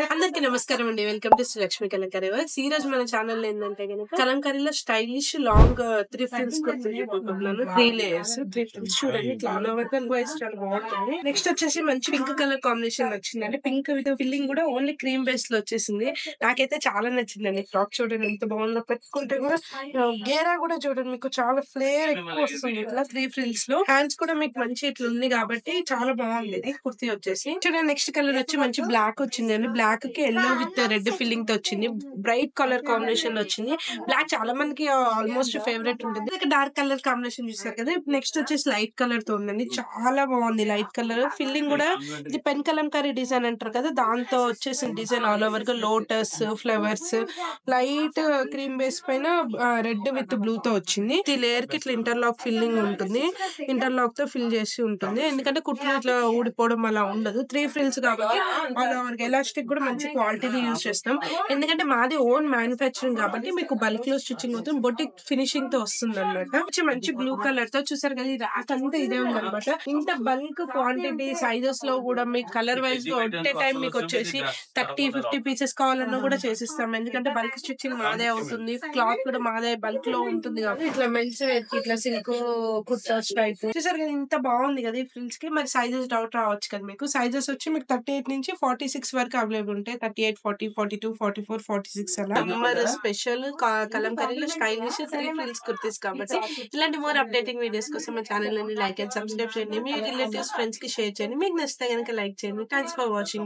అందరికి నమస్కారం అండి. Welcome to Lakshmi Kalamkari works. ఈ రోజు మన ఛానల్ లో ఏంటంటే గనుక కలంకారీలో స్టైలిష్ లాంగ్ త్రీ ఫ్రిల్స్ కుర్తున్నాను. 3 లేయర్స్ 3 ఫ్రిల్స్ చూడండి. ఇట్లా ఆల్ ఓవర్ గా వైస్ చాలా బాగుంటుంది. నెక్స్ట్ వచ్చేసి మంచి పింక్ కలర్ కాంబినేషన్ వచ్చిందండి. పింక్ విత్ ఫిల్లింగ్ కూడా ఓన్లీ క్రీమ్ బేస్ లో వచ్చేసింది. నాకైతే చాలా నచ్చిందండి. ఫ్రాక్ చూడండి ఎంత బాగుందో. పెట్టుకుంటే కూడా గేరా కూడా చూడండి మీకు చాలా ఫ్లేర్ ఎక్కువ వస్తుంది. ఇట్లా 3 ఫ్రిల్స్ లో హ్యాండ్స్ కూడా మీకు మంచి ఇట్లా ఉంది కాబట్టి చాలా బాగుంది. ఇది కుర్తీ వచ్చేసి చూడండి. నెక్స్ట్ కలర్ వచ్చి మంచి బ్లాక్ వచ్చిందండి. బ్లాక్ కి ఎల్లో విత్ రెడ్ ఫిల్లింగ్ తో వచ్చింది. బ్రైట్ కలర్ కాంబినేషన్ వచ్చింది. బ్లాక్ చాలా మందికి ఆల్మోస్ట్ ఫేవరెట్ ఉంటుంది. డార్క్ కలర్ కాంబినేషన్ చూసారు కదా. నెక్స్ట్ వచ్చేసి లైట్ కలర్ తో ఉందండి. చాలా బాగుంది. లైట్ కలర్ ఫిల్లింగ్ కూడా ఇది పెన్ కలంకారీ డిజైన్ అంటారు కదా, దాంతో వచ్చేసిన డిజైన్ ఆల్ ఓవర్ గా lotus flowers light cream base పైన రెడ్ విత్ బ్లూ తో వచ్చింది. ఈ లేయర్ కి ఇట్లా ఇంటర్లాక్ ఫిల్లింగ్ ఉంటుంది. ఇంటర్లాక్ తో ఫిల్ చేసి ఉంటుంది. ఎందుకంటే కుట్లు ఇట్లా ఊడిపోవడం అలా ఉండదు. 3 ఫ్రిల్స్ కాబట్టి ఎలాస్టిక్ కూడా మంచి క్వాలిటీది యూజ్ చేస్తాం. ఎందుకంటే మాది ఓన్ మ్యానుఫ్యాక్చరింగ్ కాబట్టి మీకు బల్క్ లో స్టిచ్చింగ్ అవుతుంది. బొటిక్ ఫినిషింగ్ తో వస్తుంది అనమాట. మంచి బ్లూ కలర్ తో చూసారు కదా. ఈ ర్యాక్ అంతా ఇదే ఉంది అనమాట. ఇంత బల్క్ క్వాంటిటీ సైజెస్ లో కూడా మీకు కలర్ వైజ్ గా ఒట్టే టైం మీకు వచ్చేసి 30-50 పీసెస్ కావాలన్నా కూడా చేసిస్తాం. ఎందుకంటే బల్క్ స్టిచ్చింగ్ మాదే అవుతుంది. క్లాత్ కూడా మాదే బల్క్ లో ఉంటుంది కాబట్టి ఇట్లా మెన్స్ వేర్ కి ఇట్లా సిల్క్ కుర్తాస్ టైప్ చూసారు కదా. ఇంత బాగుంది కదా ఈ ఫ్రిల్స్ కి. మరి సైజెస్ డౌట్ రావచ్చు కదా మీకు. సైజెస్ వచ్చి మీకు 38 నుంచి 46 వరకు అవైలబుల్ ఉంటాయి. 38, 40, 42, 44, 46 అలా. సమ్మర్ స్పెషల్ కలంకారీలో స్టైలిష్ 3 ఫ్రిల్స్ కుర్తీస్ కాబట్టి ఇలాంటి మోర్ అప్డేటింగ్ వీడియోస్ కోసం మా ఛానల్ ని లైక్ అండ్ సబ్స్క్రైబ్ చేయండి. మీ రిలేటివ్స్ ఫ్రెండ్స్ కి షేర్ చేయండి. మీకు నచ్చితే కనుక లైక్ చేయండి. Thanks for watching.